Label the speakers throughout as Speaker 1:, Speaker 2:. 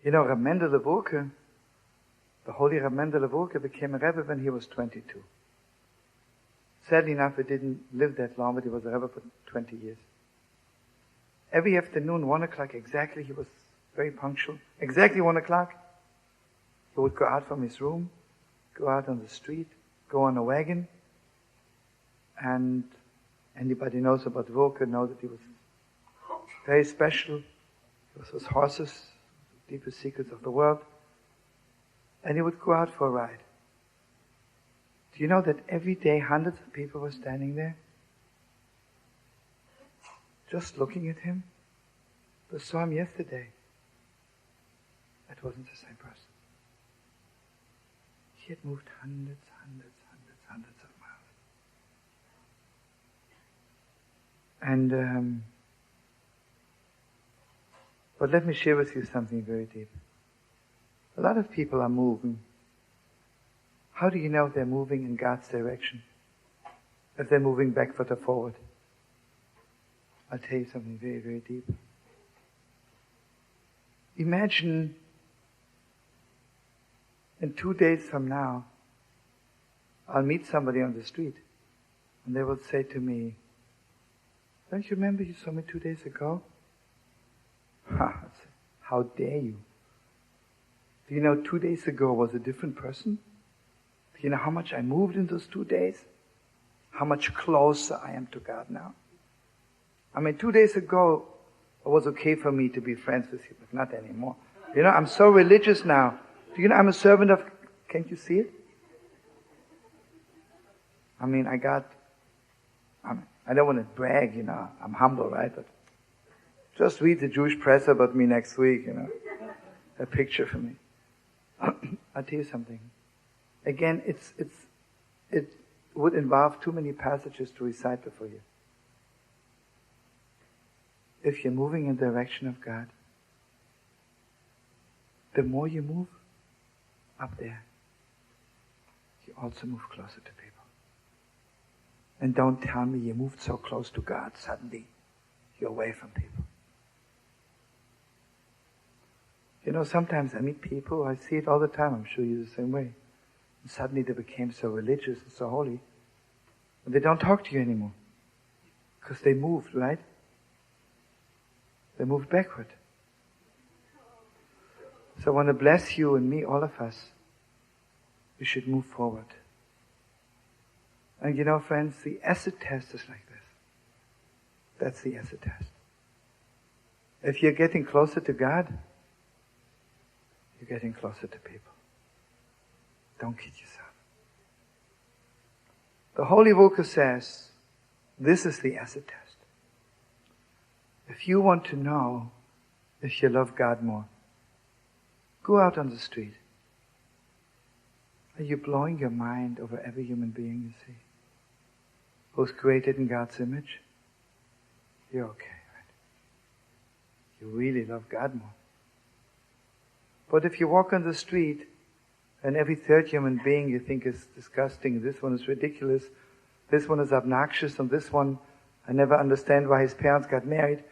Speaker 1: You know, Reb Mendel Levurke, the holy Reb Mendel Levurke became a Rebbe when he was 22. Sadly enough, he didn't live that long, but he was a Rebbe for 20 years. Every afternoon, 1 o'clock exactly, he was very punctual. Exactly 1 o'clock, he would go out from his room, go out on the street, go on a wagon, and anybody knows about Levurke knows that he was very special. He was with horses, the deepest secrets of the world. And he would go out for a ride. Do you know that every day hundreds of people were standing there? Just looking at him? They saw him yesterday. That wasn't the same person. He had moved hundreds of miles. And, but let me share with you something very deep. A lot of people are moving. How do you know if they're moving in God's direction? If they're moving backward or forward? I'll tell you something very, very deep. Imagine in 2 days from now, I'll meet somebody on the street and they will say to me, "Don't you remember you saw me 2 days ago?" How dare you? Do you know 2 days ago I was a different person? Do you know how much I moved in those 2 days? How much closer I am to God now? I mean, 2 days ago it was okay for me to be friends with you, but not anymore. You know, I'm so religious now. Do you know I'm a servant of... Can't you see it? I mean, I don't want to brag, you know. I'm humble, right? But just read the Jewish press about me next week, you know. A picture for me. I'll tell you something. Again, it would involve too many passages to recite before you. If you're moving in the direction of God, the more you move up there, you also move closer to people. And don't tell me you moved so close to God, suddenly you're away from people. You know, sometimes I meet people, I see it all the time, I'm sure you're the same way. And suddenly they became so religious and so holy, and they don't talk to you anymore. Because they moved, right? They moved backward. So I want to bless you and me, all of us. We should move forward. And you know, friends, the acid test is like this. That's the acid test. If you're getting closer to God, you're getting closer to people. Don't kid yourself. The Holy Levurke says, this is the acid test. If you want to know if you love God more, go out on the street. Are you blowing your mind over every human being you see? Who's created in God's image? You're okay, right? You really love God more. But if you walk on the street and every third human being you think is disgusting, this one is ridiculous, this one is obnoxious, and this one, I never understand why his parents got married.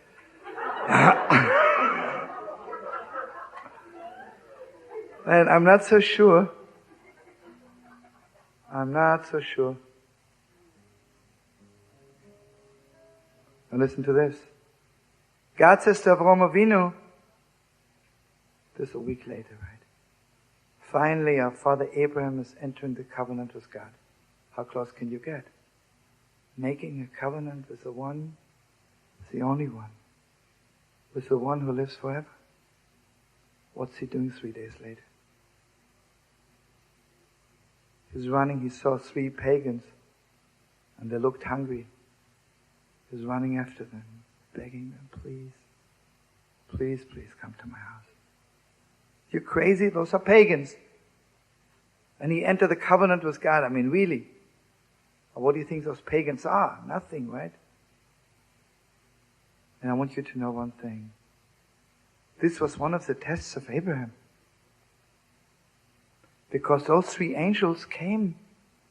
Speaker 1: And I'm not so sure. Now listen to this. God says to Avraham Avinu, this is a week later, right? Finally, our father Abraham is entering the covenant with God. How close can you get? Making a covenant with the one, the only one, with the one who lives forever. What's he doing 3 days later? He's running, he saw 3 pagans, and they looked hungry. He's running after them, begging them, please, please, please come to my house. You're crazy? Those are pagans. And he entered the covenant with God. I mean, really. What do you think those pagans are? Nothing, right? And I want you to know one thing. This was one of the tests of Abraham. Because those 3 angels came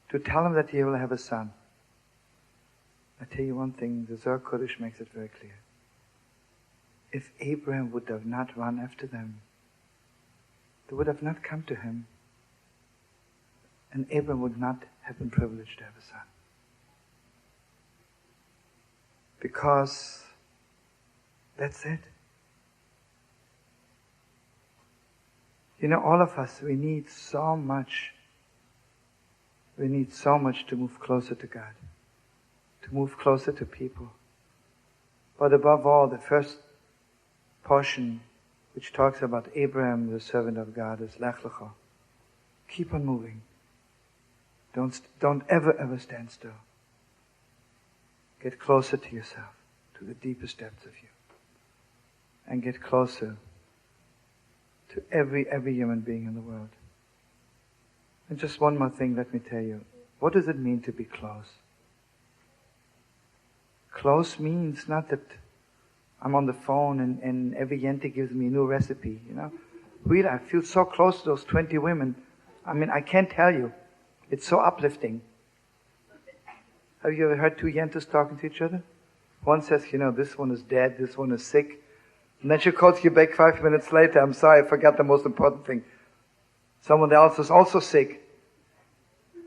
Speaker 1: to tell him that he will have a son. I tell you one thing, the Zohar Kodesh makes it very clear. If Abraham would have not run after them, they would have not come to him. And Abraham would not have been privileged to have a son. Because that's it. You know, all of us, we need so much. We need so much to move closer to God, to move closer to people. But above all, the first portion which talks about Abraham, the servant of God, is Lech Lecha. Keep on moving. Don't ever stand still. Get closer to yourself, to the deepest depths of you. And get closer to every human being in the world. And just one more thing, let me tell you. What does it mean to be close? Close means not that I'm on the phone and every yente gives me a new recipe, you know. Really, I feel so close to those 20 women. I mean, I can't tell you. It's so uplifting. Have you ever heard two yentas talking to each other? One says, you know, this one is dead, this one is sick. And then she calls you back 5 minutes later, I'm sorry, I forgot the most important thing. Someone else is also sick.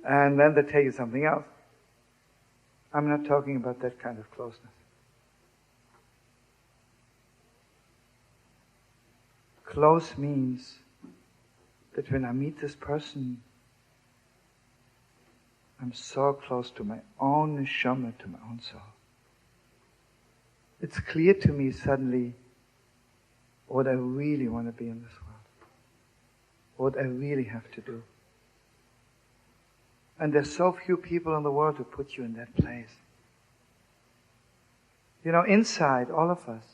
Speaker 1: And then they tell you something else. I'm not talking about that kind of closeness. Close means that when I meet this person, I'm so close to my own neshama, to my own soul. It's clear to me suddenly what I really want to be in this world. What I really have to do. And there's so few people in the world who put you in that place. You know, inside, all of us,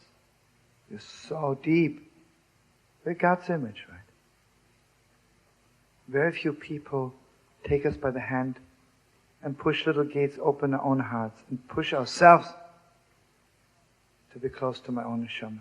Speaker 1: we're so deep. We're God's image, right? Very few people take us by the hand and push little gates open our own hearts and push ourselves to be close to my own neshama.